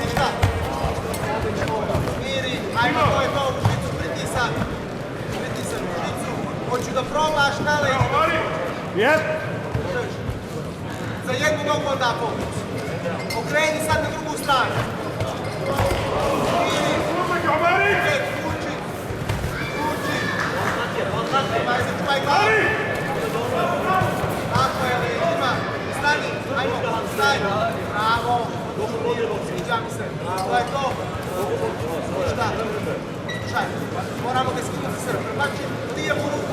Ništa. Smiri, ajmo, to je to, u žicu pritisak. Pritisak u žicu. Hoću da probaš na leđu. Jep. Za jednu nogu onda pokuć. Okreni sad na drugu stranu. Smiri. Uči. Uči. Začuvaj glavu. Tako je, leđima. Stani, ajmo, stani. Bravo. Sviđa mi se. To je to. Šta? Slušaj, moramo ga skinuti srb. Znači, lijevu ruku